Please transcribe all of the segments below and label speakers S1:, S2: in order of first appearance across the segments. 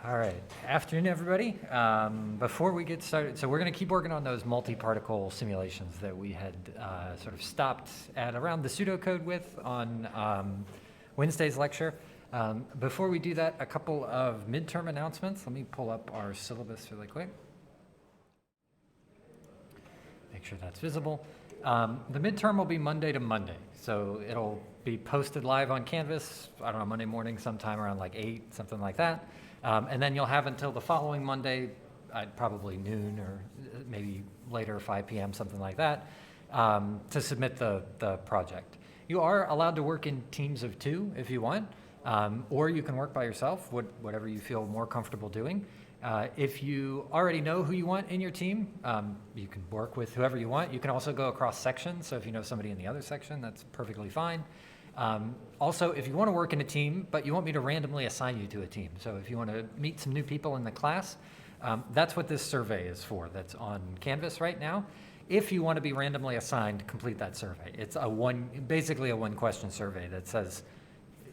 S1: All right, afternoon everybody. Before we get started, so we're going to keep working on those multi-particle simulations that we had sort of stopped at around the pseudocode with on Wednesday's lecture. Before we do that, a couple of midterm announcements. Let me pull up our syllabus really quick. Make sure that's visible. The midterm will be Monday to Monday, so it'll be posted live on Canvas, I don't know, Monday morning sometime around like 8, something like that. And then you'll have until the following Monday, probably noon or maybe later, 5 p.m., something like that, to submit the project. You are allowed to work in teams of 2 if you want, or you can work by yourself, whatever you feel more comfortable doing. If you already know who you want in your team, you can work with whoever you want. You can also go across sections, so if you know somebody in the other section, that's perfectly fine. Also, if you want to work in a team, but you want me to randomly assign you to a team, so if you want to meet some new people in the class, that's what this survey is for. That's on Canvas right now. If you want to be randomly assigned, complete that survey. It's basically a one-question survey that says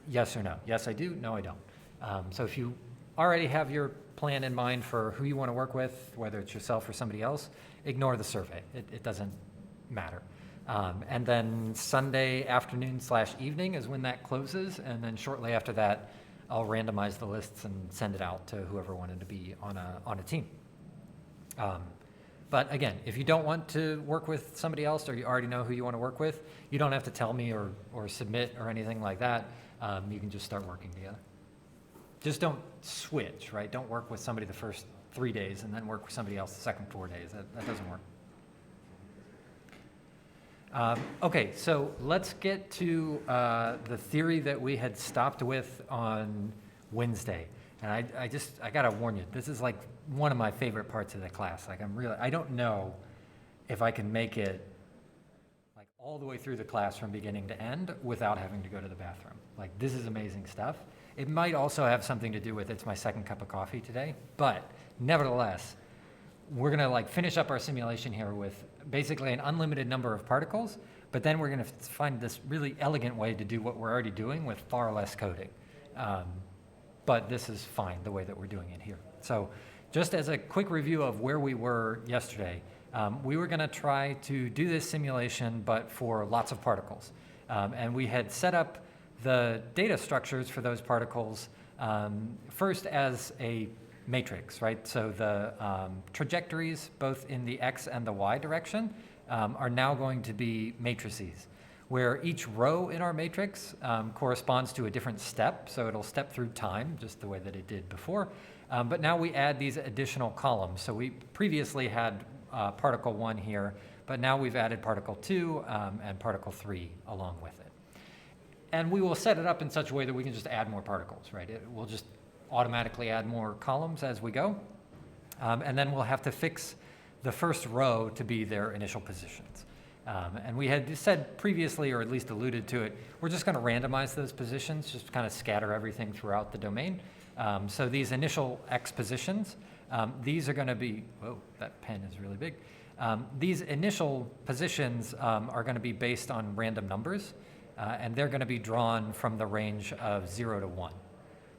S1: yes or no. Yes, I do. No, I don't. So if you already have your plan in mind for who you want to work with, whether it's yourself or somebody else, ignore the survey. It doesn't matter. And then Sunday afternoon/evening is when that closes, and then shortly after that, I'll randomize the lists and send it out to whoever wanted to be on a team. But again, if you don't want to work with somebody else, or you already know who you want to work with, you don't have to tell me or submit or anything like that. You can just start working together. Just don't switch, right? Don't work with somebody the first 3 days and then work with somebody else the second 4 days. That doesn't work. Okay, so let's get to the theory that we had stopped with on Wednesday. And I gotta warn you, this is like one of my favorite parts of the class. Like I don't know if I can make it like all the way through the class from beginning to end without having to go to the bathroom. Like, this is amazing stuff. It might also have something to do with it's my second cup of coffee today, but nevertheless, we're gonna like finish up our simulation here with basically an unlimited number of particles, but then we're gonna find this really elegant way to do what we're already doing with far less coding. But this is fine the way that we're doing it here. So just as a quick review of where we were yesterday, we were gonna try to do this simulation, but for lots of particles. And we had set up the data structures for those particles first as a matrix, right? So the trajectories, both in the x and the y direction, are now going to be matrices, where each row in our matrix corresponds to a different step. So it'll step through time, just the way that it did before. But now we add these additional columns. So we previously had particle 1 here, but now we've added particle 2 and particle 3 along with it. And we will set it up in such a way that we can just add more particles, right? We'll just automatically add more columns as we go. And then we'll have to fix the first row to be their initial positions. And we had said previously, or at least alluded to it, we're just going to randomize those positions, just kind of scatter everything throughout the domain. So these initial x positions, these are going to be, whoa, that pen is really big. These initial positions are going to be based on random numbers, and they're going to be drawn from the range of 0 to 1.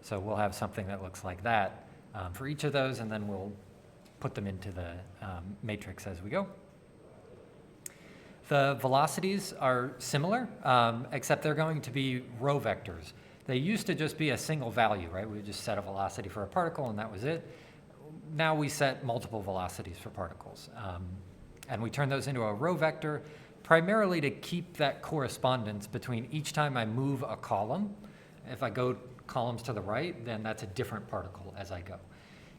S1: So we'll have something that looks like that for each of those, and then we'll put them into the matrix as we go. The velocities are similar, except they're going to be row vectors. They used to just be a single value, right? We would just set a velocity for a particle and that was it. Now we set multiple velocities for particles. And we turn those into a row vector, primarily to keep that correspondence between each time I move a column. If I go columns to the right, then that's a different particle as I go.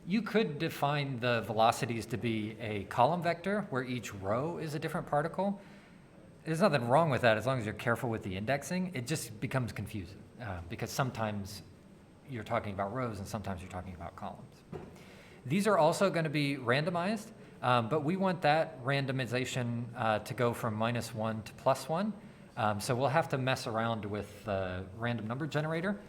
S1: You could define the velocities to be a column vector where each row is a different particle. There's nothing wrong with that as long as you're careful with the indexing. It just becomes confusing because sometimes you're talking about rows and sometimes you're talking about columns. These are also going to be randomized, but we want that randomization to go from -1 to +1. So we'll have to mess around with the random number generator.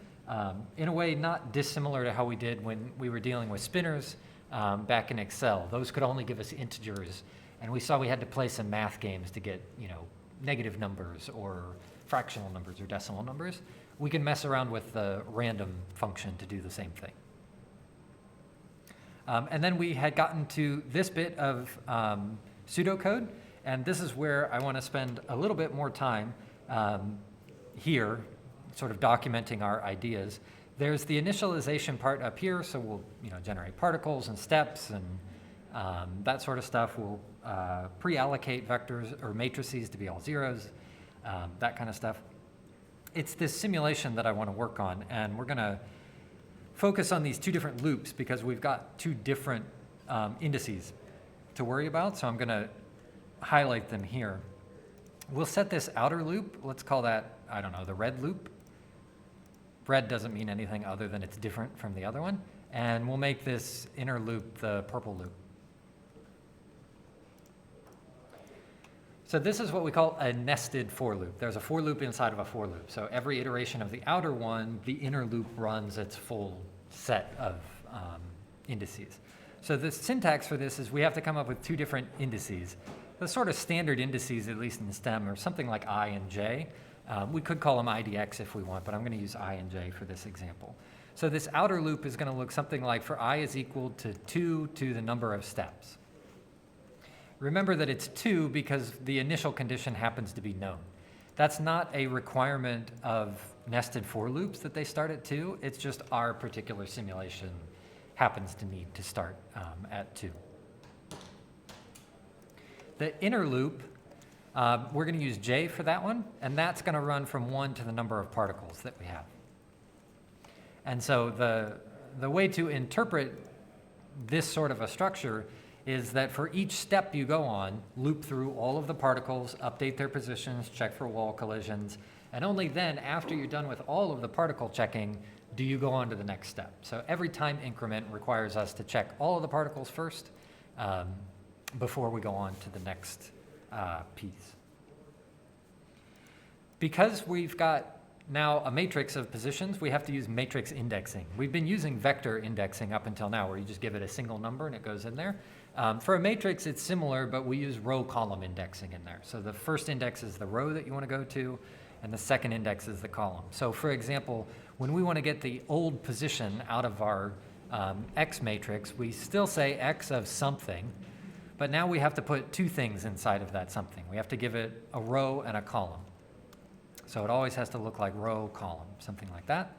S1: In a way not dissimilar to how we did when we were dealing with spinners back in Excel. Those could only give us integers, and we saw we had to play some math games to get, negative numbers or fractional numbers or decimal numbers. We can mess around with the random function to do the same thing. And then we had gotten to this bit of pseudocode, and this is where I want to spend a little bit more time here, sort of documenting our ideas. There's the initialization part up here, so we'll generate particles and steps and that sort of stuff. We'll pre-allocate vectors or matrices to be all zeros, that kind of stuff. It's this simulation that I want to work on, and we're going to focus on these two different loops because we've got two different indices to worry about, so I'm going to highlight them here. We'll set this outer loop, let's call that, I don't know, the red loop. Red doesn't mean anything other than it's different from the other one. And we'll make this inner loop the purple loop. So this is what we call a nested for loop. There's a for loop inside of a for loop. So every iteration of the outer one, the inner loop runs its full set of indices. So the syntax for this is we have to come up with two different indices. The sort of standard indices, at least in STEM, are something like I and J. We could call them IDX if we want, but I'm going to use I and J for this example. So this outer loop is going to look something like for I is equal to 2 to the number of steps. Remember that it's 2 because the initial condition happens to be known. That's not a requirement of nested for loops that they start at 2. It's just our particular simulation happens to need to start at 2. The inner loop, we're going to use J for that one, and that's going to run from 1 to the number of particles that we have. And so the way to interpret this sort of a structure is that for each step you go on, loop through all of the particles, update their positions, check for wall collisions, and only then, after you're done with all of the particle checking, do you go on to the next step. So every time increment requires us to check all of the particles first before we go on to the next piece. Because we've got now a matrix of positions, we have to use matrix indexing. We've been using vector indexing up until now, where you just give it a single number and it goes in there. For a matrix, it's similar, but we use row-column indexing in there. So the first index is the row that you want to go to, and the second index is the column. So for example, when we want to get the old position out of our X matrix, we still say X of something, but now we have to put two things inside of that something. We have to give it a row and a column. So it always has to look like row, column, something like that.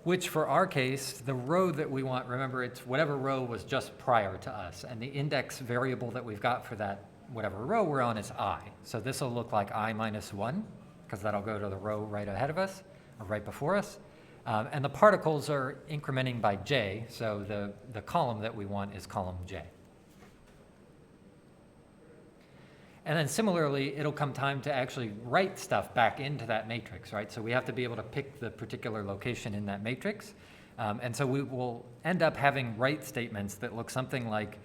S1: Which for our case, the row that we want, remember it's whatever row was just prior to us, and the index variable that we've got for that whatever row we're on is I. So this will look like I minus 1, because that'll go to the row right ahead of us, or right before us. And the particles are incrementing by J, so the column that we want is column J. And then similarly, it'll come time to actually write stuff back into that matrix, right? So we have to be able to pick the particular location in that matrix. And so we will end up having write statements that look something like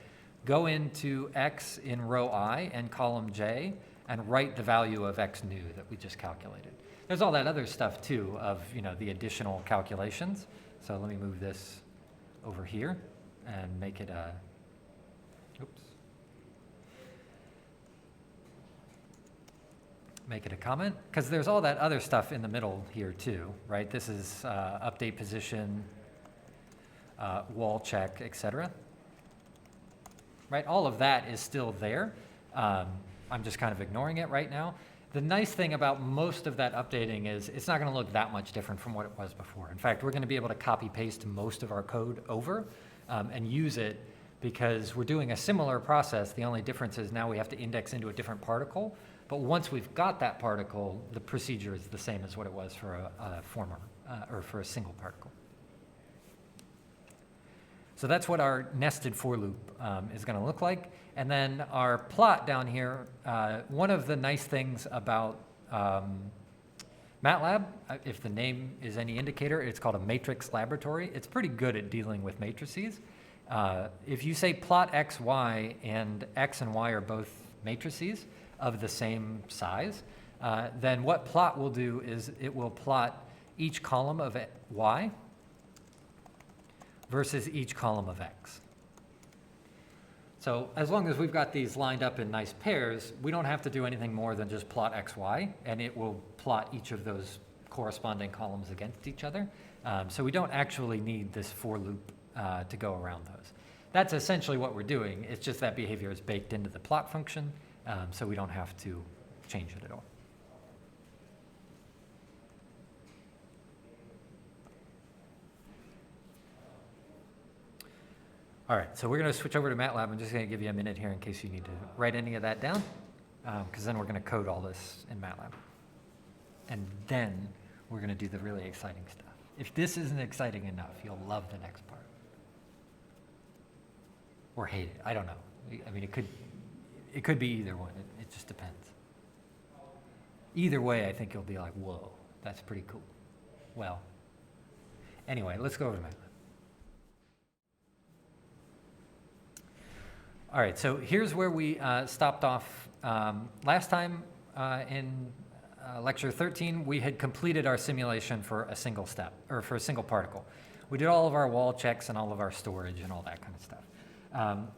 S1: go into X in row I and column J and write the value of X new that we just calculated. There's all that other stuff too of the additional calculations. So let me move this over here and make it a, oops. Make it a comment, because there's all that other stuff in the middle here too, right? This is update position, wall check, etc. Right, all of that is still there. I'm just kind of ignoring it right now. The nice thing about most of that updating is it's not going to look that much different from what it was before. In fact, we're going to be able to copy paste most of our code over and use it because we're doing a similar process. The only difference is now we have to index into a different particle. But once we've got that particle, the procedure is the same as what it was for a former, or for a single particle. So that's what our nested for loop is going to look like. And then our plot down here, one of the nice things about Matlab, if the name is any indicator, it's called a matrix laboratory. It's pretty good at dealing with matrices. If you say plot x, y, and x and y are both matrices of the same size, then what plot will do is it will plot each column of y versus each column of x. So as long as we've got these lined up in nice pairs, we don't have to do anything more than just plot x, y, and it will plot each of those corresponding columns against each other. So we don't actually need this for loop to go around those. That's essentially what we're doing. It's just that behavior is baked into the plot function, so we don't have to change it at all. All right, so we're going to switch over to Matlab. I'm just going to give you a minute here in case you need to write any of that down, because then we're going to code all this in Matlab. And then we're going to do the really exciting stuff. If this isn't exciting enough, you'll love the next part. Or hate it, I don't know. I mean, it could be either one, it just depends. Either way, I think you'll be like, whoa, that's pretty cool. Well, anyway, let's go over to Matlab. All right, so here's where we stopped off last time in lecture 13. We had completed our simulation for a single step, or for a single particle. We did all of our wall checks and all of our storage and all that kind of stuff.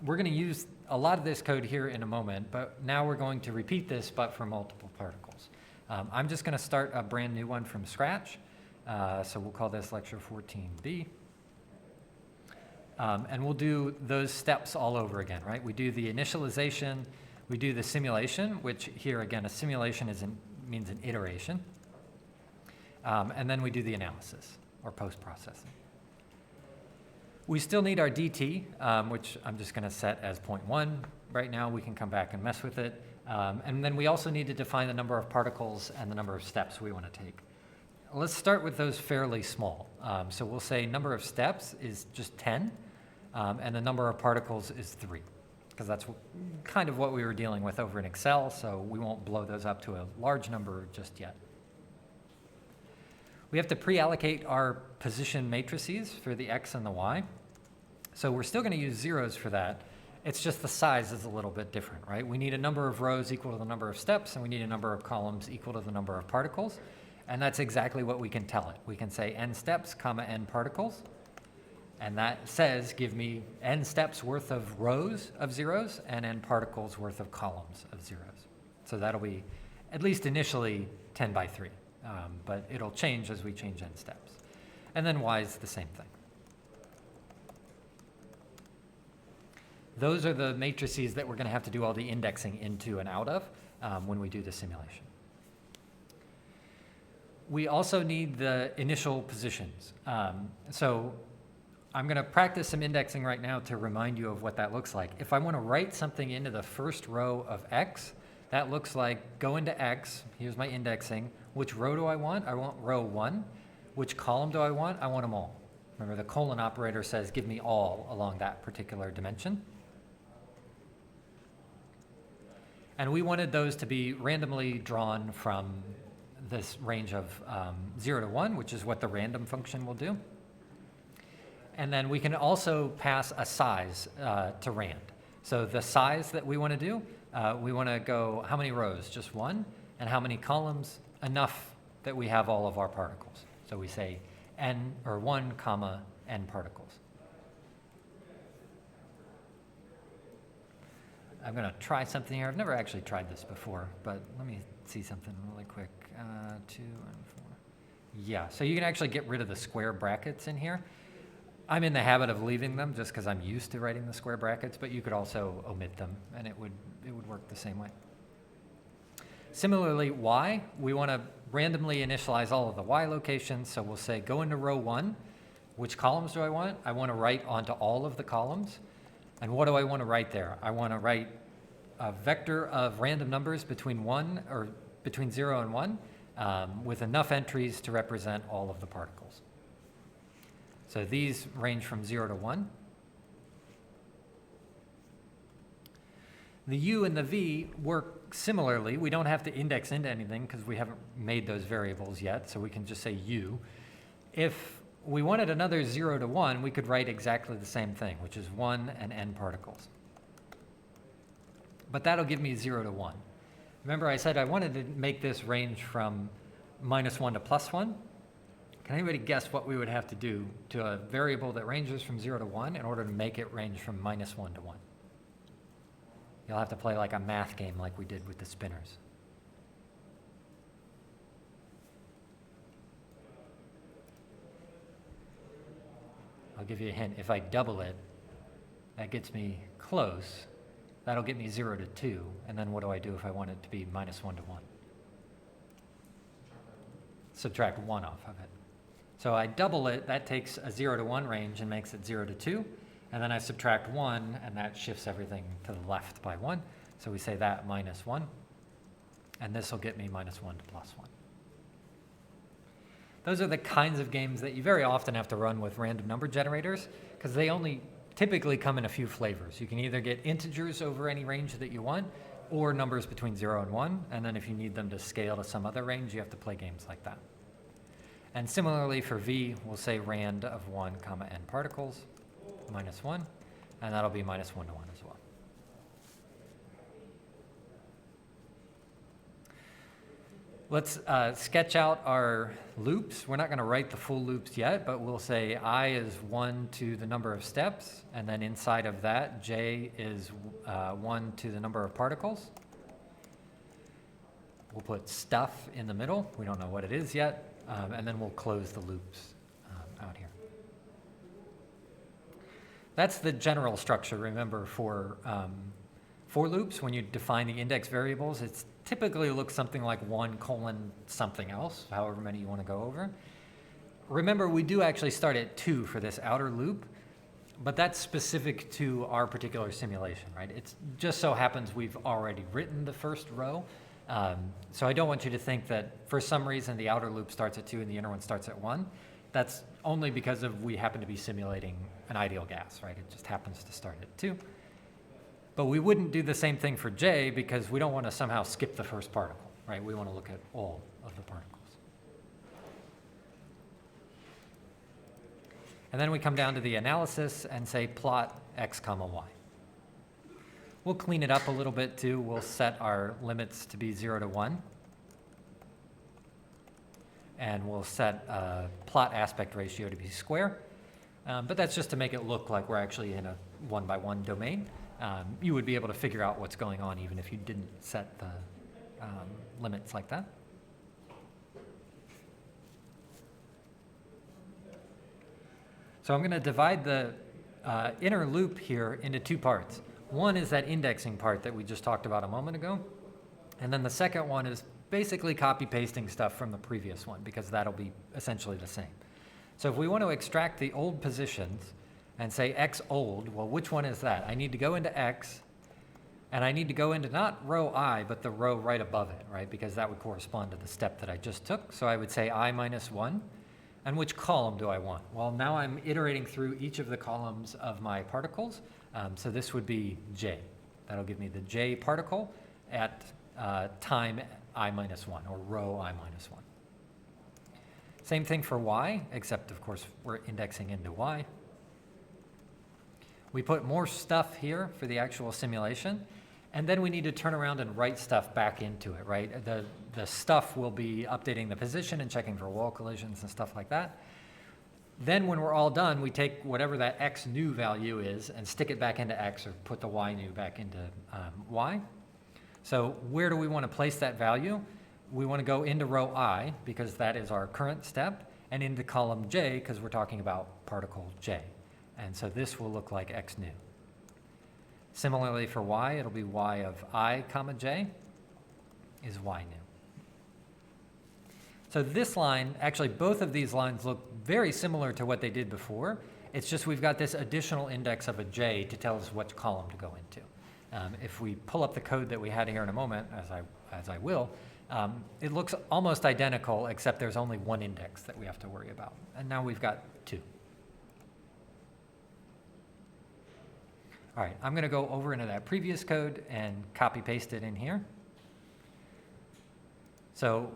S1: We're going to use a lot of this code here in a moment, but now we're going to repeat this, but for multiple particles. I'm just going to start a brand new one from scratch, so we'll call this lecture 14B. And we'll do those steps all over again, right? We do the initialization, we do the simulation, which here again, a simulation means an iteration. And then we do the analysis, or post-processing. We still need our dt, which I'm just going to set as 0.1 right now. We can come back and mess with it. And then we also need to define the number of particles and the number of steps we want to take. Let's start with those fairly small. So we'll say number of steps is just 10, and the number of particles is 3, because that's kind of what we were dealing with over in Excel, so we won't blow those up to a large number just yet. We have to pre-allocate our position matrices for the x and the y. So we're still going to use zeros for that. It's just the size is a little bit different, right? We need a number of rows equal to the number of steps, and we need a number of columns equal to the number of particles. And that's exactly what we can tell it. We can say n steps, comma, n particles. And that says, give me n steps worth of rows of zeros and n particles worth of columns of zeros. So that'll be, at least initially, 10 by 3. But it'll change as we change n steps. And then y is the same thing. Those are the matrices that we're going to have to do all the indexing into and out of when we do the simulation. We also need the initial positions. So I'm going to practice some indexing right now to remind you of what that looks like. If I want to write something into the first row of x, that looks like go into x, here's my indexing. Which row do I want? I want row 1. Which column do I want? I want them all. Remember, the colon operator says give me all along that particular dimension. And we wanted those to be randomly drawn from this range of 0 to 1, which is what the random function will do. And then we can also pass a size to rand. So the size that we want to do, we want to go how many rows? Just 1. And how many columns? Enough that we have all of our particles. So we say n, or 1 comma n particles. I'm going to try something here. I've never actually tried this before, but let me see something really quick. 2 and 4. Yeah, so you can actually get rid of the square brackets in here. I'm in the habit of leaving them just because I'm used to writing the square brackets, but you could also omit them, and it would work the same way. Similarly, y, we want to randomly initialize all of the y locations, so we'll say go into row 1. Which columns do I want? I want to write onto all of the columns. And what do I want to write there? I want to write a vector of random numbers between 0 and 1 with enough entries to represent all of the particles. So these range from 0 to 1. The u and the v work similarly. We don't have to index into anything because we haven't made those variables yet, so we can just say u. If we wanted another 0 to 1, we could write exactly the same thing, which is 1 and n particles. But that'll give me 0 to 1. Remember I said I wanted to make this range from -1 to +1. Can anybody guess what we would have to do to a variable that ranges from 0 to 1 in order to make it range from -1 to 1? You'll have to play like a math game like we did with the spinners. I'll give you a hint. If I double it, that gets me close. That'll get me 0 to 2. And then what do I do if I want it to be minus 1 to 1? Subtract 1 off of it. So I double it, that takes a 0 to 1 range and makes it 0 to 2. And then I subtract 1, and that shifts everything to the left by 1. So we say that minus 1. And this will get me minus 1 to plus 1. Those are the kinds of games that you very often have to run with random number generators, because they only typically come in a few flavors. You can either get integers over any range that you want, or numbers between 0 and 1, and then if you need them to scale to some other range, you have to play games like that. And similarly for v, we'll say rand of 1 comma n particles, minus 1, and that'll be minus 1 to 1 as well. Let's sketch out our loops. We're not going to write the full loops yet, but we'll say I is 1 to the number of steps, and then inside of that, j is 1 to the number of particles. We'll put stuff in the middle. We don't know what it is yet, and then we'll close the loops out here. That's the general structure, remember, for loops. When you define the index variables, it's typically looks something like 1 colon something else, however many you want to go over. Remember, we do actually start at 2 for this outer loop, but that's specific to our particular simulation, right? It just so happens we've already written the first row. So I don't want you to think that for some reason the outer loop starts at 2 and the inner one starts at 1. That's only because of we happen to be simulating an ideal gas, right? It just happens to start at 2. But we wouldn't do the same thing for j because we don't want to somehow skip the first particle, right? We want to look at all of the particles. And then we come down to the analysis and say plot x comma y. We'll clean it up a little bit too. We'll set our limits to be 0 to 1. And we'll set plot aspect ratio to be square. But that's just to make it look like we're actually in a 1 by 1 domain. You would be able to figure out what's going on even if you didn't set the limits like that. So I'm going to divide the inner loop here into 2 parts. One is that indexing part that we just talked about a moment ago. And then the second one is basically copy-pasting stuff from the previous one because that'll be essentially the same. So if we want to extract the old positions and say x old, well, which one is that? I need to go into x, and I need to go into not row I, but the row right above it, right? Because that would correspond to the step that I just took. So I would say I minus 1. And which column do I want? Well, now I'm iterating through each of the columns of my particles. So this would be j. That'll give me the j particle at time I minus 1, or row I minus 1. Same thing for y, except of course we're indexing into y. We put more stuff here for the actual simulation, and then we need to turn around and write stuff back into it, right? The stuff will be updating the position and checking for wall collisions and stuff like that. Then when we're all done, we take whatever that x new value is and stick it back into x, or put the y new back into y. So where do we want to place that value? We want to go into row I, because that is our current step, and into column j, because we're talking about particle j. And so this will look like x new. Similarly for y, it'll be y of I comma j is y new. So this line, actually both of these lines look very similar to what they did before. It's just we've got this additional index of a j to tell us which column to go into. If we pull up the code that we had here in a moment, as I will, it looks almost identical, except there's only one index that we have to worry about. And now we've got 2. All right, I'm going to go over into that previous code and copy paste it in here. So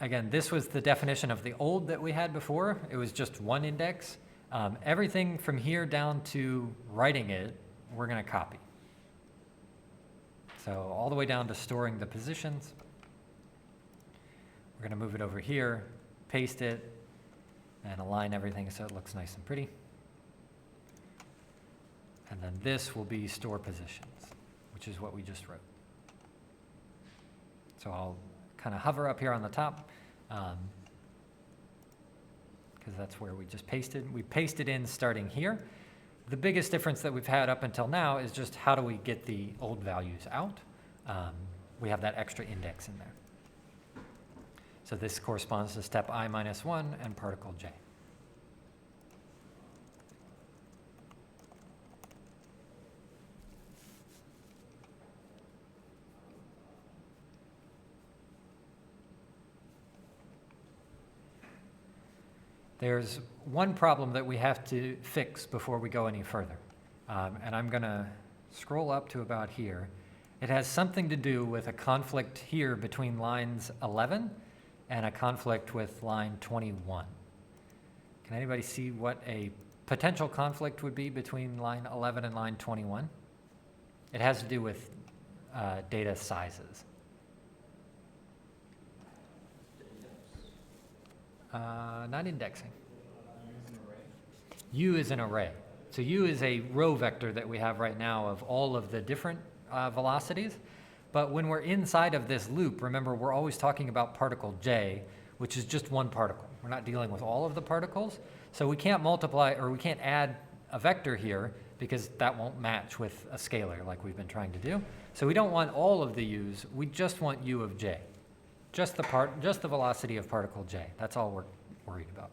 S1: again, this was the definition of the old that we had before. It was just one index. Everything from here down to writing it, we're going to copy. So all the way down to storing the positions. We're going to move it over here, paste it, and align everything so it looks nice and pretty. And then this will be store positions, which is what we just wrote. So I'll kind of hover up here on the top, because that's where we just pasted. We pasted in starting here. The biggest difference that we've had up until now is just how do we get the old values out. We have that extra index in there. So this corresponds to step I minus 1 and particle j. There's one problem that we have to fix before we go any further. And I'm going to scroll up to about here. It has something to do with a conflict here between lines 11 and a conflict with line 21. Can anybody see what a potential conflict would be between line 11 and line 21? It has to do with data sizes. Not indexing. U is an array. So U is a row vector that we have right now of all of the different velocities. But when we're inside of this loop, remember, we're always talking about particle j, which is just one particle. We're not dealing with all of the particles. So we can't multiply, or we can't add a vector here because that won't match with a scalar like we've been trying to do. So we don't want all of the u's. We just want u of j. Just the velocity of particle j. That's all we're worried about.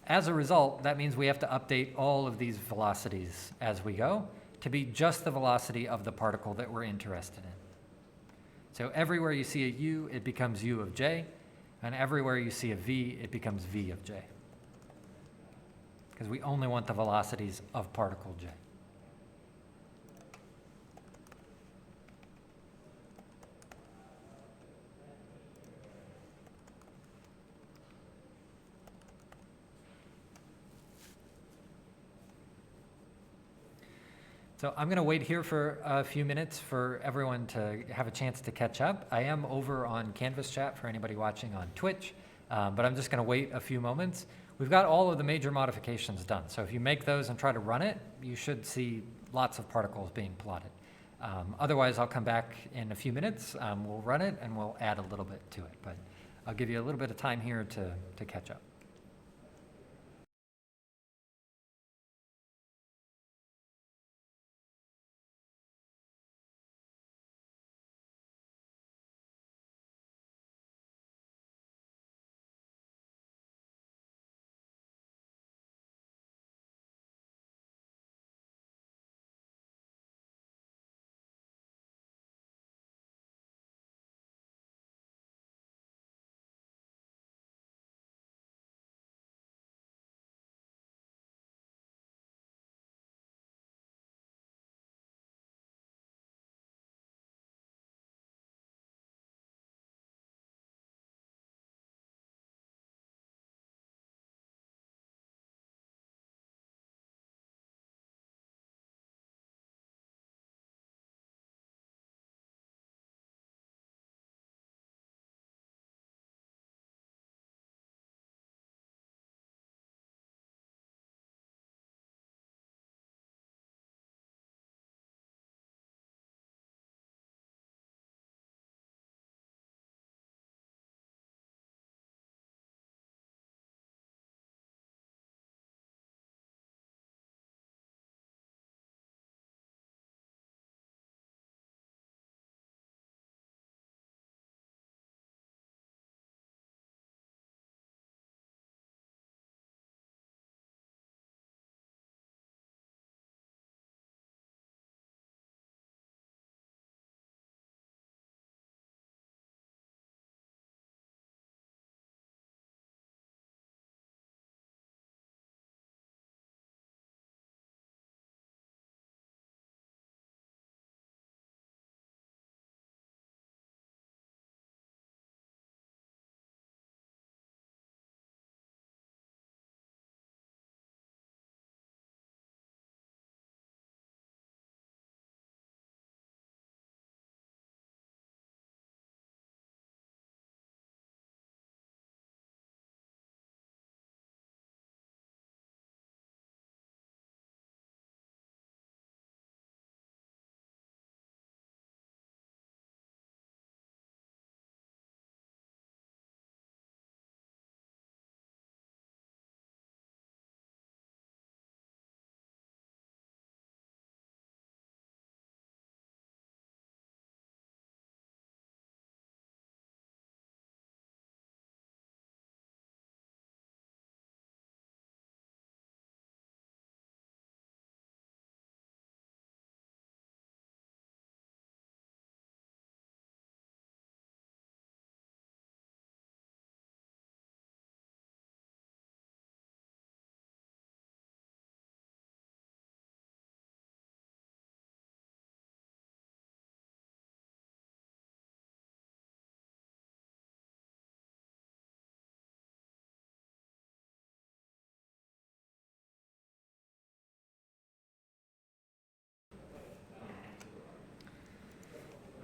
S1: As a result, that means we have to update all of these velocities as we go to be just the velocity of the particle that we're interested in. So everywhere you see a u, it becomes u of j, and everywhere you see a v, it becomes v of j. Because we only want the velocities of particle j. So I'm going to wait here for a few minutes for everyone to have a chance to catch up. I am over on Canvas chat for anybody watching on Twitch, but I'm just going to wait a few moments. We've got all of the major modifications done. So if you make those and try to run it, you should see lots of particles being plotted. Otherwise, I'll come back in a few minutes. We'll run it and we'll add a little bit to it. But I'll give you a little bit of time here to catch up.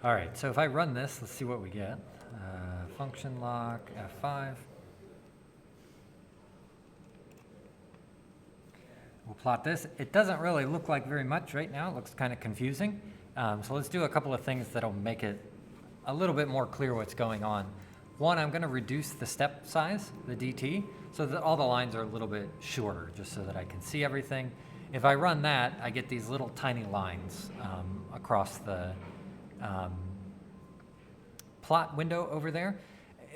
S1: All right, so if I run this, let's see what we get. Function lock, F5. We'll plot this. It doesn't really look like very much right now. It looks kind of confusing. So let's do a couple of things that'll make it a little bit more clear what's going on. One, I'm going to reduce the step size, the DT, so that all the lines are a little bit shorter, just so that I can see everything. If I run that, I get these little tiny lines across the plot window over there.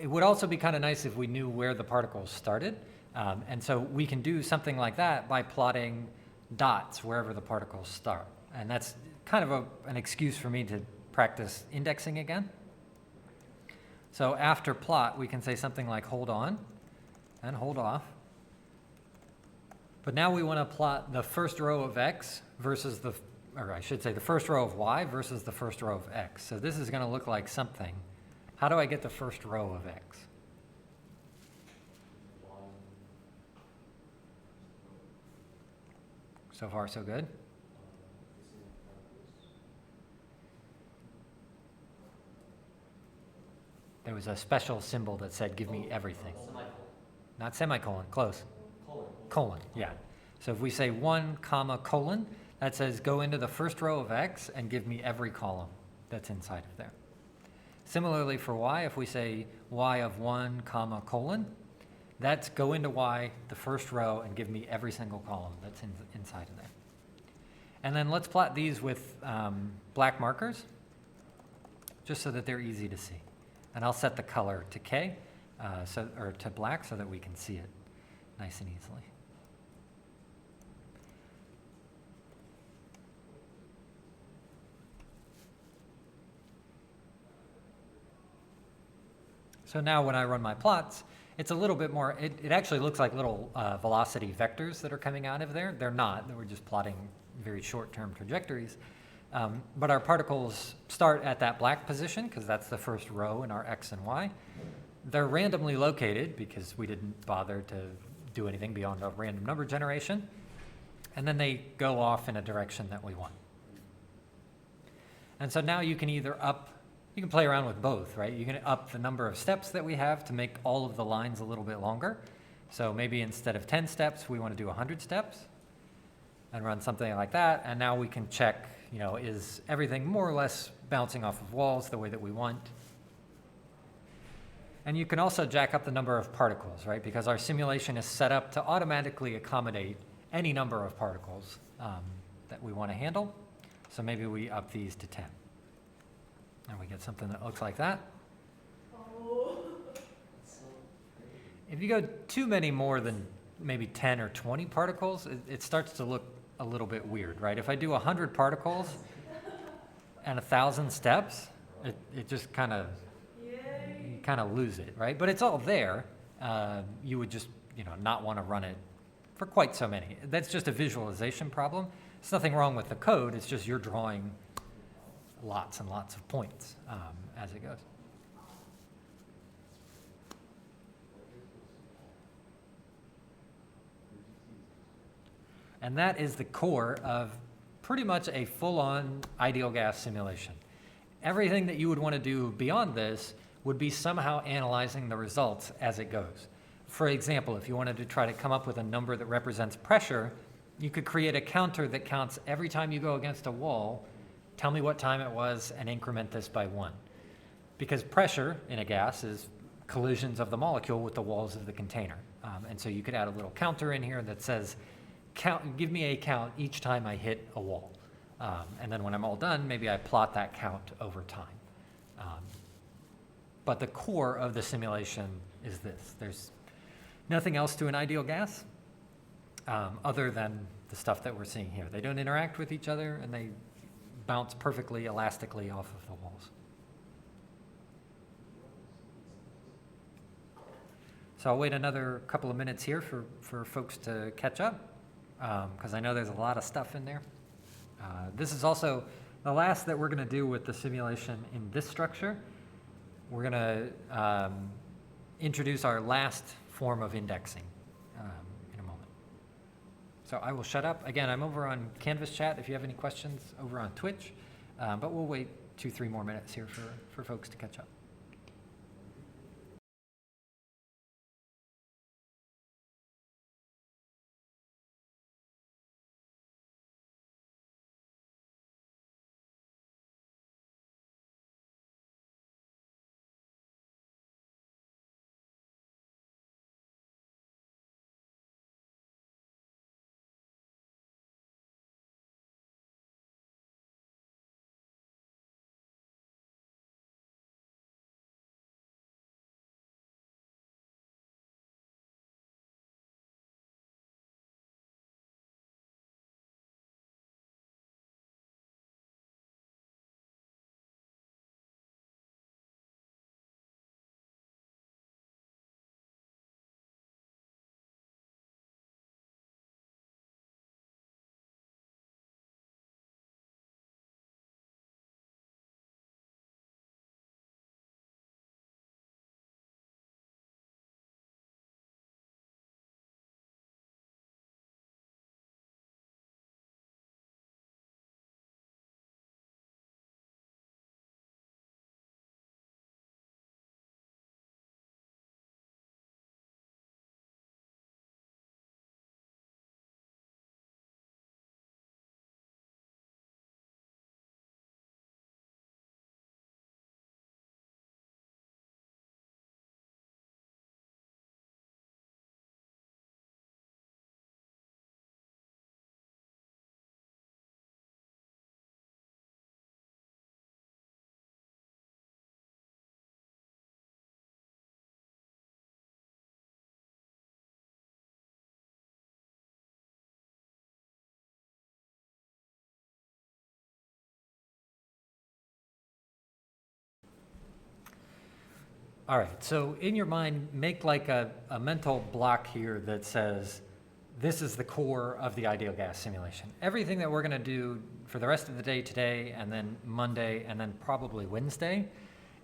S1: It would also be kind of nice if we knew where the particles started. And so we can do something like that by plotting dots wherever the particles start. And that's kind of an excuse for me to practice indexing again. So after plot, we can say something like hold on and hold off. But now we want to plot the first row of x versus or I should say the first row of y versus the first row of x. So this is going to look like something. How do I get the first row of x? So far, so good. There was a special symbol that said, give me everything. Semicolon. Not semicolon, close. Colon, yeah. So if we say 1, comma, colon, that says go into the first row of x and give me every column that's inside of there. Similarly for y, if we say y of 1, comma, colon, that's go into y, the first row, and give me every single column that's inside of there. And then let's plot these with black markers, just so that they're easy to see. And I'll set the color to K, or to black, so that we can see it nice and easily. So now when I run my plots, it's a little bit more, it actually looks like little velocity vectors that are coming out of there. They're not, we're just plotting very short-term trajectories. But our particles start at that black position, because that's the first row in our x and y. They're randomly located, because we didn't bother to do anything beyond a random number generation. And then they go off in a direction that we want. And so now you can either you can play around with both, right? You can up the number of steps that we have to make all of the lines a little bit longer. So maybe instead of 10 steps, we want to do 100 steps and run something like that. And now we can check, is everything more or less bouncing off of walls the way that we want? And you can also jack up the number of particles, right? Because our simulation is set up to automatically accommodate any number of particles that we want to handle. So maybe we up these to 10. And we get something that looks like that. If you go too many more than maybe 10 or 20 particles, it starts to look a little bit weird, right? If I do 100 particles and 1,000 steps, it just kind of lose it, right? But it's all there. You would just not want to run it for quite so many. That's just a visualization problem. There's nothing wrong with the code. It's just you're drawing lots and lots of points as it goes. And that is the core of pretty much a full-on ideal gas simulation. Everything that you would want to do beyond this would be somehow analyzing the results as it goes. For example, if you wanted to try to come up with a number that represents pressure, you could create a counter that counts every time you go against a wall, tell me what time it was, and increment this by 1. Because pressure in a gas is collisions of the molecule with the walls of the container. And so you could add a little counter in here that says, give me a count each time I hit a wall. And then when I'm all done, maybe I plot that count over time. But the core of the simulation is this. There's nothing else to an ideal gas other than the stuff that we're seeing here. They don't interact with each other, and they bounce perfectly elastically off of the walls. So I'll wait another couple of minutes here for folks to catch up, because I know there's a lot of stuff in there. This is also the last that we're going to do with the simulation in this structure. We're going to introduce our last form of indexing in a moment. So I will shut up. Again, I'm over on Canvas chat if you have any questions over on Twitch, but we'll wait 2-3 more minutes here for folks to catch up. All right, so in your mind, make like a mental block here that says, this is the core of the ideal gas simulation. Everything that we're gonna do for the rest of the day today, and then Monday, and then probably Wednesday,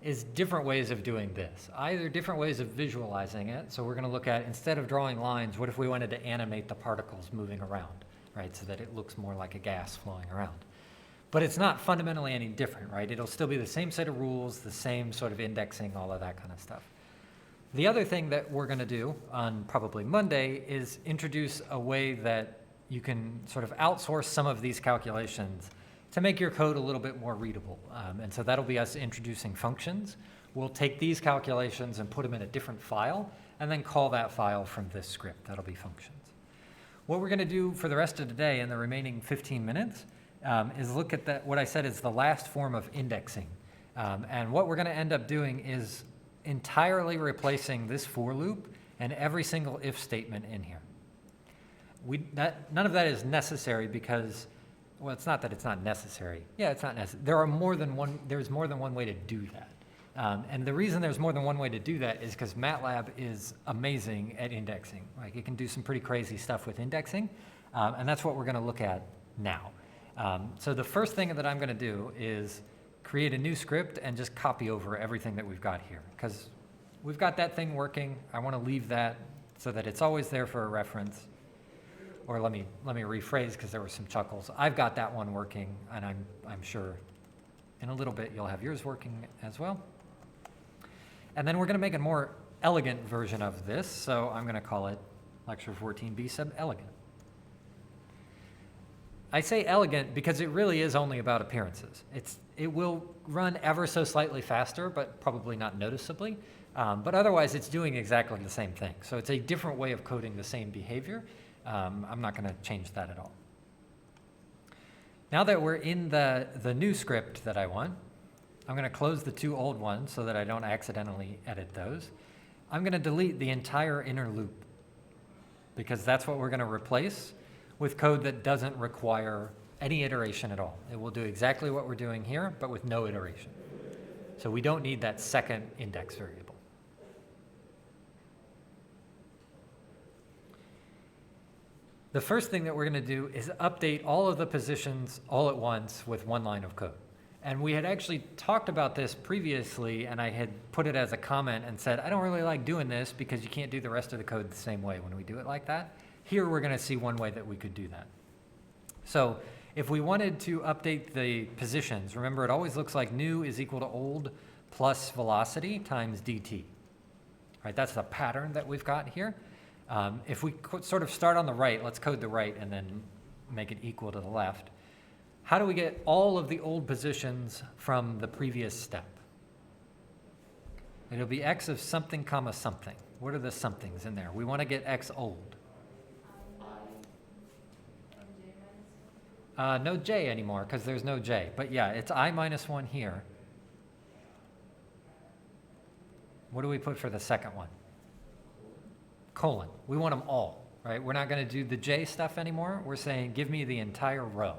S1: is different ways of doing this. Either different ways of visualizing it, so we're gonna look at, instead of drawing lines, what if we wanted to animate the particles moving around, right? So that it looks more like a gas flowing around. But it's not fundamentally any different, right? It'll still be the same set of rules, the same sort of indexing, all of that kind of stuff. The other thing that we're gonna do on probably Monday is introduce a way that you can sort of outsource some of these calculations to make your code a little bit more readable. And so that'll be us introducing functions. We'll take these calculations and put them in a different file, and then call that file from this script. That'll be functions. What we're gonna do for the rest of the day in the remaining 15 minutes is look at what I said is the last form of indexing. And what we're gonna end up doing is entirely replacing this for loop and every single if statement in here. None of that is necessary because, well, it's not that it's not necessary. Yeah, it's not necessary. There's more than one way to do that. And the reason there's more than one way to do that is because Matlab is amazing at indexing. Like, it can do some pretty crazy stuff with indexing, and that's what we're gonna look at now. So the first thing that I'm gonna do is create a new script and just copy over everything that we've got here. Because we've got that thing working. I wanna leave that so that it's always there for a reference. Or let me rephrase, because there were some chuckles. I've got that one working, and I'm sure in a little bit you'll have yours working as well. And then we're gonna make a more elegant version of this, so I'm gonna call it Lecture 14B sub elegant. I say elegant because it really is only about appearances. It will run ever so slightly faster, but probably not noticeably. But otherwise, it's doing exactly the same thing. So it's a different way of coding the same behavior. I'm not gonna change that at all. Now that we're in the new script that I want, I'm gonna close the two old ones so that I don't accidentally edit those. I'm gonna delete the entire inner loop because that's what we're gonna replace with code that doesn't require any iteration at all. It will do exactly what we're doing here, but with no iteration. So we don't need that second index variable. The first thing that we're gonna do is update all of the positions all at once with one line of code. And we had actually talked about this previously, and I had put it as a comment and said, I don't really like doing this because you can't do the rest of the code the same way when we do it like that. Here we're gonna see one way that we could do that. So If we wanted to update the positions, remember it always looks like new is equal to old plus velocity times dt. Right, that's the pattern that we've got here. If we sort of start on the right, let's code the right and then make it equal to the left. How do we get all of the old positions from the previous step? It'll be x of something comma something. What are the somethings in there? We want to get x old. No j anymore because there's no j. But yeah, it's I minus 1 here. What do we put for the second one? Colon. We want them all, right? We're not going to do the j stuff anymore. We're saying give me the entire row.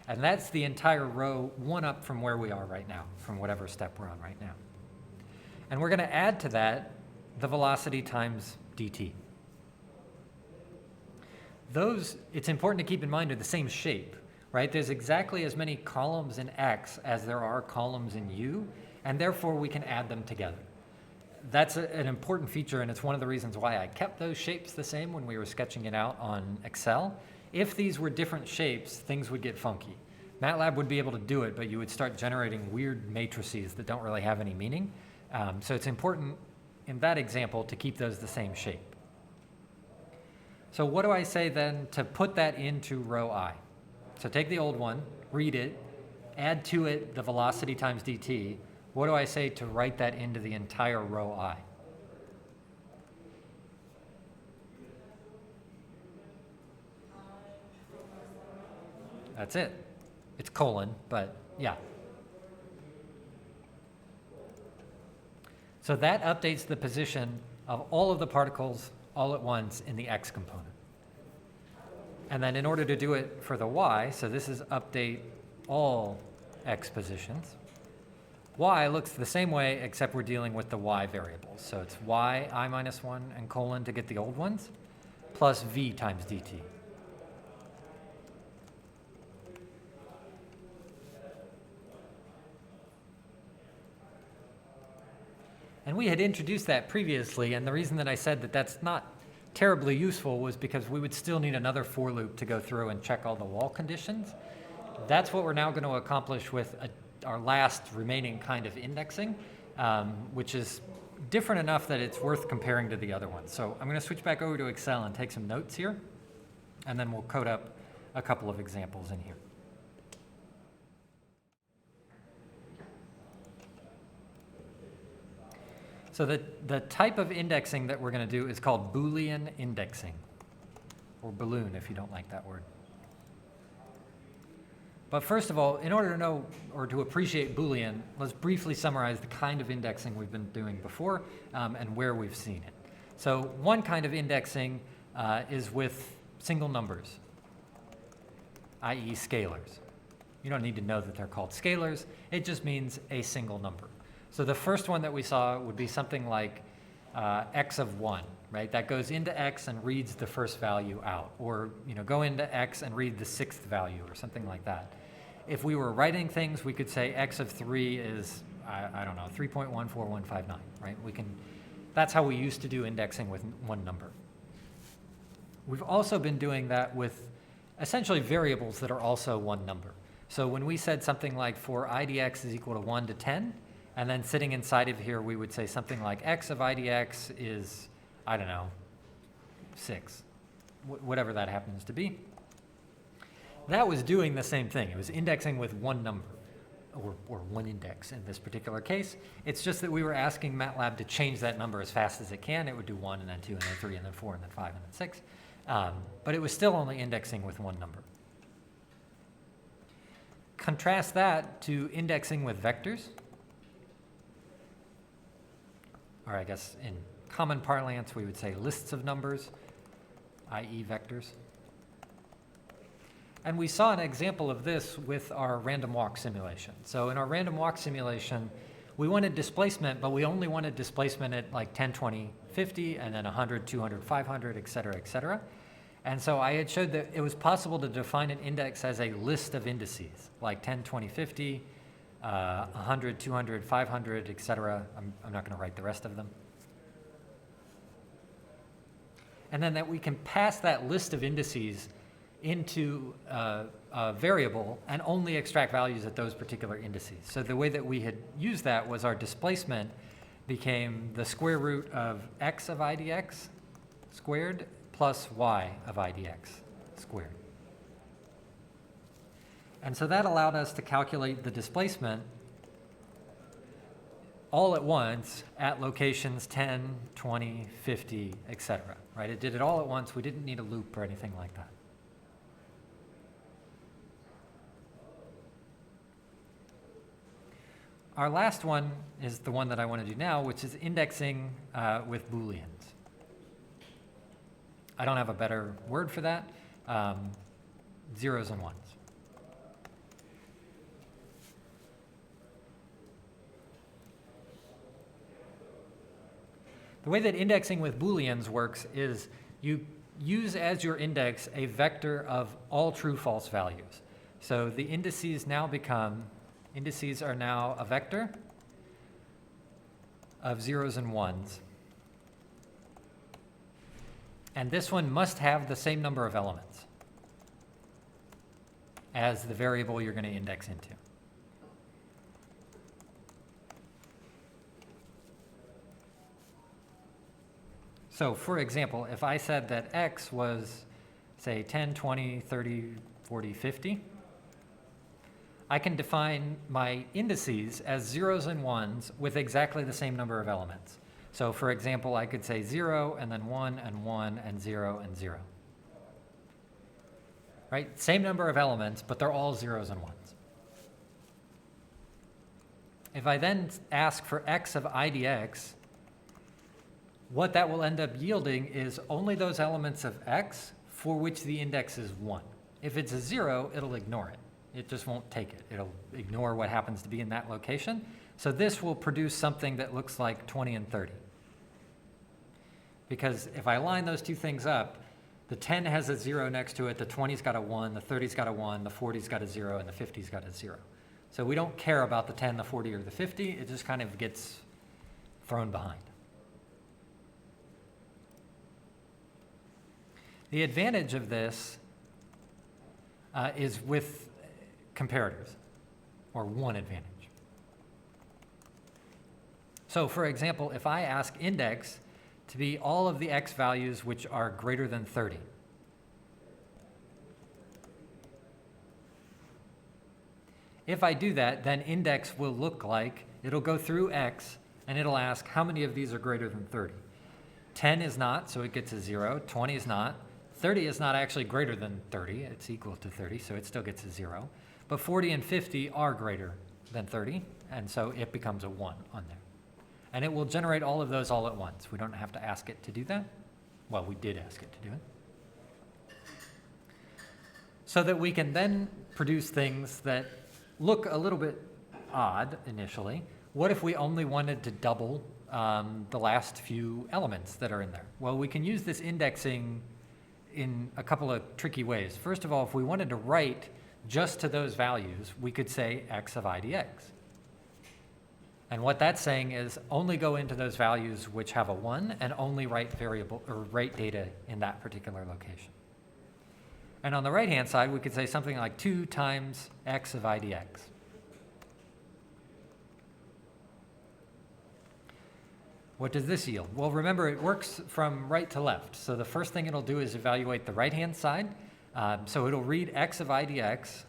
S1: And that's the entire row, one up from where we are right now, from whatever step we're on right now. And we're going to add to that the velocity times dt. Those, it's important to keep in mind, are the same shape, right? There's exactly as many columns in x as there are columns in u, and therefore we can add them together. That's an important feature, and it's one of the reasons why I kept those shapes the same when we were sketching it out on Excel. If these were different shapes, things would get funky. Matlab would be able to do it, but you would start generating weird matrices that don't really have any meaning. So it's important in that example to keep those the same shape. So what do I say then to put that into row I? So take the old one, read it, add to it the velocity times dt. What do I say to write that into the entire row I? That's it. It's colon, but yeah. So that updates the position of all of the particles all at once in the x component. And then in order to do it for the y, so this is update all x positions. Y looks the same way, except we're dealing with the y variables. So it's y, I minus 1, and colon to get the old ones, plus v times dt. And we had introduced that previously, and the reason that I said that that's not terribly useful was because we would still need another for loop to go through and check all the wall conditions. That's what we're now going to accomplish with our last remaining kind of indexing, which is different enough that it's worth comparing to the other ones. So I'm going to switch back over to Excel and take some notes here, and then we'll code up a couple of examples in here. So the type of indexing that we're going to do is called Boolean indexing, or balloon if you don't like that word. But first of all, in order to know or to appreciate Boolean, let's briefly summarize the kind of indexing we've been doing before and where we've seen it. So one kind of indexing is with single numbers, i.e. scalars. You don't need to know that they're called scalars. It just means a single number. So the first one that we saw would be something like x of 1, right? That goes into x and reads the first value out, or go into x and read the sixth value, or something like that. If we were writing things, we could say x of 3 is, I don't know, 3.14159, right? That's how we used to do indexing with one number. We've also been doing that with essentially variables that are also one number. So when we said something like for idx is equal to 1 to 10, and then sitting inside of here, we would say something like x of idx is, I don't know, 6, whatever that happens to be. That was doing the same thing. It was indexing with one number, or one index in this particular case. It's just that we were asking Matlab to change that number as fast as it can. It would do 1, and then 2, and then 3, and then 4, and then 5, and then 6. But it was still only indexing with one number. Contrast that to indexing with vectors. Or I guess in common parlance, we would say lists of numbers, i.e. vectors. And we saw an example of this with our random walk simulation. So in our random walk simulation, we wanted displacement, but we only wanted displacement at like 10, 20, 50, and then 100, 200, 500, et cetera, et cetera. And so I had showed that it was possible to define an index as a list of indices, like 10, 20, 50, 100, 200, 500, et cetera. I'm not going to write the rest of them. And then that we can pass that list of indices into a variable and only extract values at those particular indices. So the way that we had used that was our displacement became the square root of x of idx squared plus y of idx squared. And so that allowed us to calculate the displacement all at once at locations 10, 20, 50, etc. Right? It did it all at once. We didn't need a loop or anything like that. Our last one is the one that I want to do now, which is indexing with Booleans. I don't have a better word for that. Zeros and ones. The way that indexing with Booleans works is you use as your index a vector of all true-false values. So the indices are now a vector of zeros and ones. And this one must have the same number of elements as the variable you're going to index into. So for example, if I said that x was, say, 10, 20, 30, 40, 50, I can define my indices as zeros and ones with exactly the same number of elements. So for example, I could say 0 and then 1 and 1 and 0 and 0. Right? Same number of elements, but they're all zeros and ones. If I then ask for x of idx, what that will end up yielding is only those elements of x for which the index is 1. If it's a 0, it'll ignore it. It just won't take it. It'll ignore what happens to be in that location. So this will produce something that looks like 20 and 30. Because if I line those two things up, the 10 has a 0 next to it, the 20's got a 1, the 30's got a 1, the 40's got a 0, and the 50's got a 0. So we don't care about the 10, the 40, or the 50. It just kind of gets thrown behind. The advantage of this is with comparators, or one advantage. So for example, if I ask index to be all of the x values which are greater than 30, if I do that, then index will look like, it'll go through x, and it'll ask how many of these are greater than 30. 10 is not, so it gets a 0. 20 is not. 30 is not actually greater than 30. It's equal to 30, so it still gets a 0. But 40 and 50 are greater than 30, and so it becomes a 1 on there. And it will generate all of those all at once. We don't have to ask it to do that. Well, we did ask it to do it. So that we can then produce things that look a little bit odd initially. What if we only wanted to double the last few elements that are in there? Well, we can use this indexing in a couple of tricky ways. First of all, if we wanted to write just to those values, we could say x of idx. And what that's saying is only go into those values which have a 1 and only write variable or write data in that particular location. And on the right-hand side, we could say something like 2 times x of idx. What does this yield? Well, remember, it works from right to left. So the first thing it'll do is evaluate the right-hand side. So it'll read x of idx,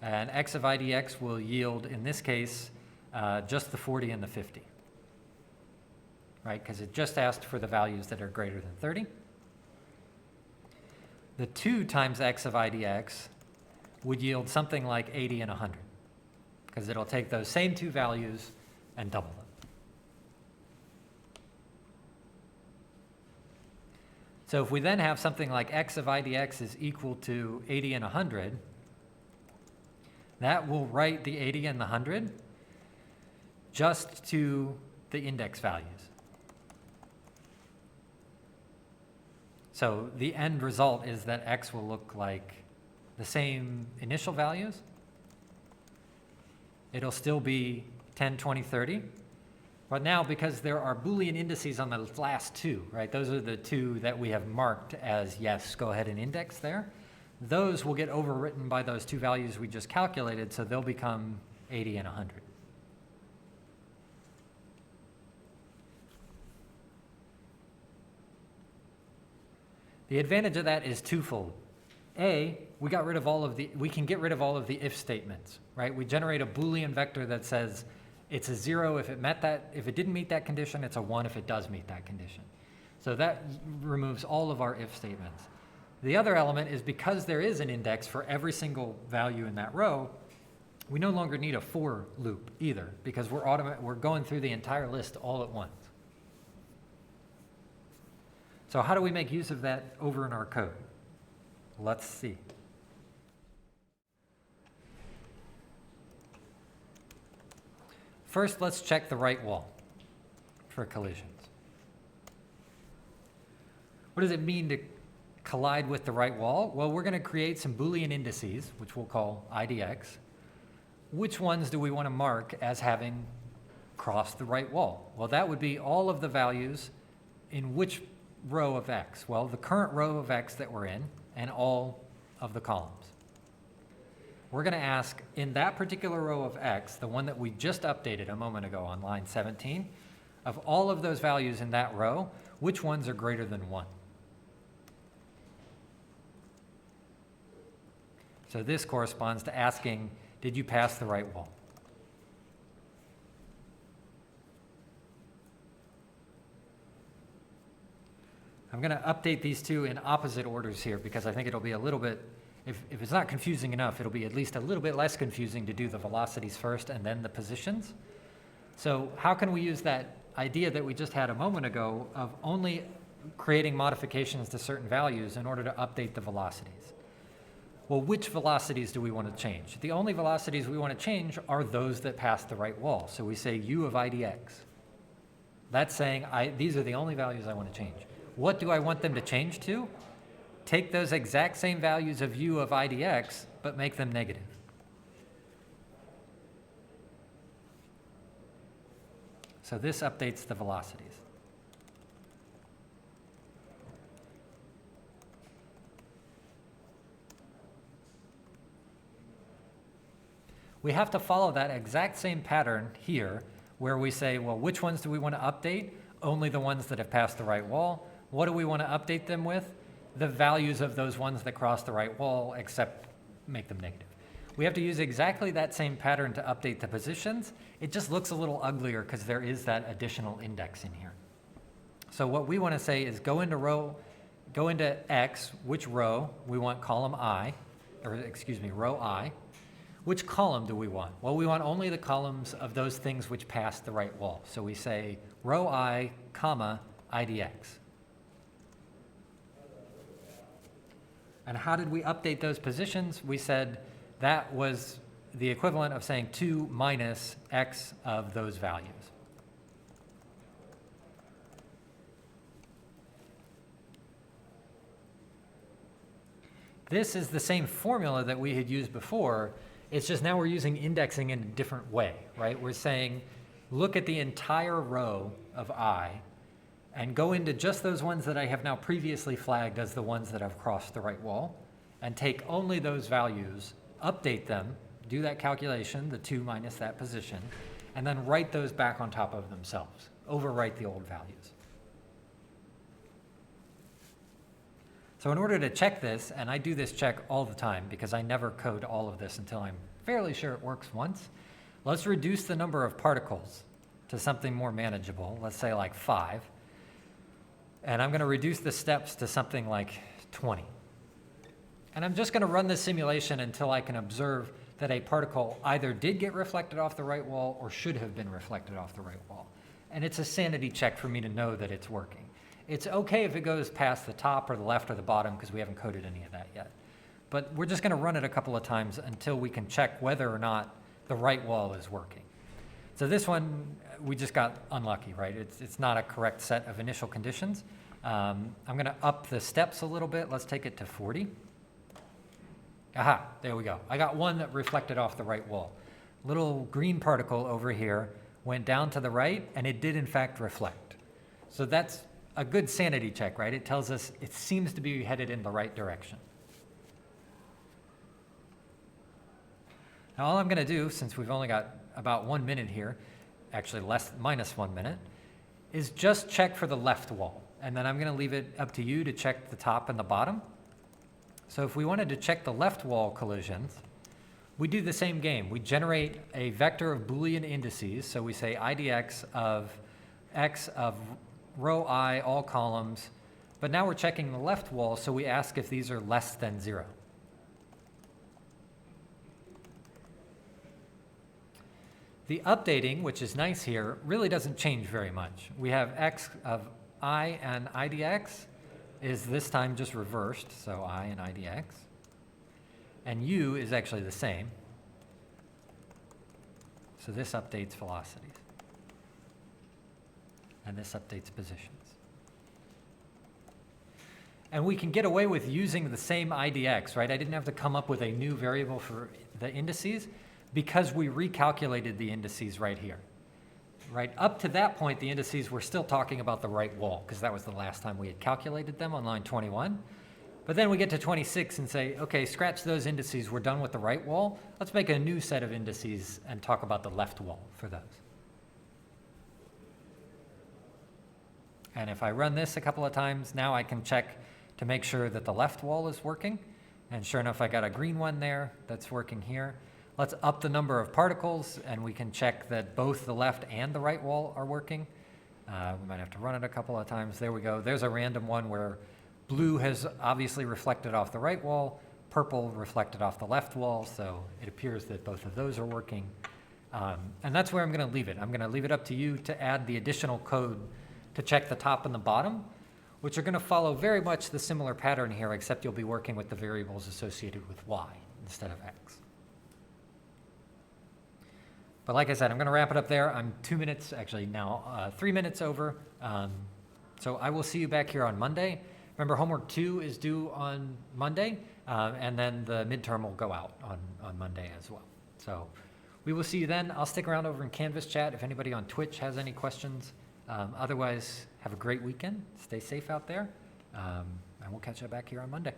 S1: and x of idx will yield, in this case, just the 40 and the 50, right? Because it just asked for the values that are greater than 30. The 2 times x of idx would yield something like 80 and 100, because it'll take those same two values and double them. So if we then have something like x of idx is equal to 80 and 100, that will write the 80 and the 100 just to the index values. So the end result is that x will look like the same initial values. It'll still be 10, 20, 30. But now, because there are Boolean indices on the last two, right? Those are the two that we have marked as, yes, go ahead and index there. those will get overwritten by those two values we just calculated, so they'll become 80 and 100. The advantage of that is twofold. A, we can get rid of all of the if statements, right? We generate a Boolean vector that says it's a 0 if it didn't meet that condition, it's a 1 if it does meet that condition. So that removes all of our if statements. The other element is because there is an index for every single value in that row, we no longer need a for loop either, because we're going through the entire list all at once. So how do we make use of that over in our code? Let's see. First, let's check the right wall for collisions. What does it mean to collide with the right wall? Well, we're going to create some Boolean indices, which we'll call IDX. Which ones do we want to mark as having crossed the right wall? Well, that would be all of the values in which row of X? Well, the current row of X that we're in and all of the columns. We're going to ask, in that particular row of X, the one that we just updated a moment ago on line 17, of all of those values in that row, which ones are greater than 1? So this corresponds to asking, did you pass the right wall? I'm going to update these two in opposite orders here because I think it'll be a little bit, if it's not confusing enough, it'll be at least a little bit less confusing to do the velocities first and then the positions. So how can we use that idea that we just had a moment ago of only creating modifications to certain values in order to update the velocities? Well, which velocities do we want to change? The only velocities we want to change are those that pass the right wall. So we say u of IDX. That's saying these are the only values I want to change. What do I want them to change to? Take those exact same values of u of IDX, but make them negative. So this updates the velocities. We have to follow that exact same pattern here where we say, well, which ones do we want to update? Only the ones that have passed the right wall. What do we want to update them with? The values of those ones that cross the right wall, except make them negative. We have to use exactly that same pattern to update the positions. It just looks a little uglier because there is that additional index in here. So what we want to say is go into X, which row we want column I, or excuse me, row I. Which column do we want? Well, we want only the columns of those things which pass the right wall. So we say row I, comma, IDX. And how did we update those positions? We said that was the equivalent of saying 2 minus X of those values. This is the same formula that we had used before. It's just now we're using indexing in a different way, right? We're saying, look at the entire row of I and go into just those ones that I have now previously flagged as the ones that have crossed the right wall and take only those values, update them, do that calculation, the 2 minus that position, and then write those back on top of themselves, overwrite the old values. So in order to check this, and I do this check all the time because I never code all of this until I'm fairly sure it works once, let's reduce the number of particles to something more manageable, let's say like 5. And I'm going to reduce the steps to something like 20. And I'm just going to run this simulation until I can observe that a particle either did get reflected off the right wall or should have been reflected off the right wall. And it's a sanity check for me to know that it's working. It's okay if it goes past the top or the left or the bottom because we haven't coded any of that yet. But we're just going to run it a couple of times until we can check whether or not the right wall is working. So this one, we just got unlucky, right? It's not a correct set of initial conditions. I'm going to up the steps a little bit. Let's take it to 40. Aha, there we go. I got one that reflected off the right wall. Little green particle over here went down to the right, and it did in fact reflect. So that's a good sanity check, right? It tells us it seems to be headed in the right direction. Now all I'm going to do, since we've only got about 1 minute here, actually minus 1 minute, is just check for the left wall. And then I'm going to leave it up to you to check the top and the bottom. So if we wanted to check the left wall collisions, we do the same game. We generate a vector of Boolean indices. So we say IDX of X of row I, all columns. But now we're checking the left wall, so we ask if these are less than 0. The updating, which is nice here, really doesn't change very much. We have X of I and IDX is this time just reversed, so I and IDX. And U is actually the same. So this updates velocities. And this updates positions. And we can get away with using the same IDX, right? I didn't have to come up with a new variable for the indices because we recalculated the indices right here. Right, up to that point, the indices were still talking about the right wall because that was the last time we had calculated them on line 21. But then we get to 26 and say, okay, scratch those indices. We're done with the right wall. Let's make a new set of indices and talk about the left wall for those. And if I run this a couple of times, now I can check to make sure that the left wall is working. And sure enough, I got a green one there that's working here. Let's up the number of particles, and we can check that both the left and the right wall are working. We might have to run it a couple of times. There we go. There's a random one where blue has obviously reflected off the right wall, purple reflected off the left wall, so it appears that both of those are working. And that's where I'm going to leave it. I'm going to leave it up to you to add the additional code to check the top and the bottom, which are going to follow very much the similar pattern here, except you'll be working with the variables associated with y instead of x. But like I said, I'm going to wrap it up there. I'm 2 minutes, actually now 3 minutes over. So I will see you back here on Monday. Remember, homework 2 is due on Monday, and then the midterm will go out on Monday as well. So we will see you then. I'll stick around over in Canvas chat if anybody on Twitch has any questions. Otherwise, have a great weekend. Stay safe out there, and we'll catch you back here on Monday.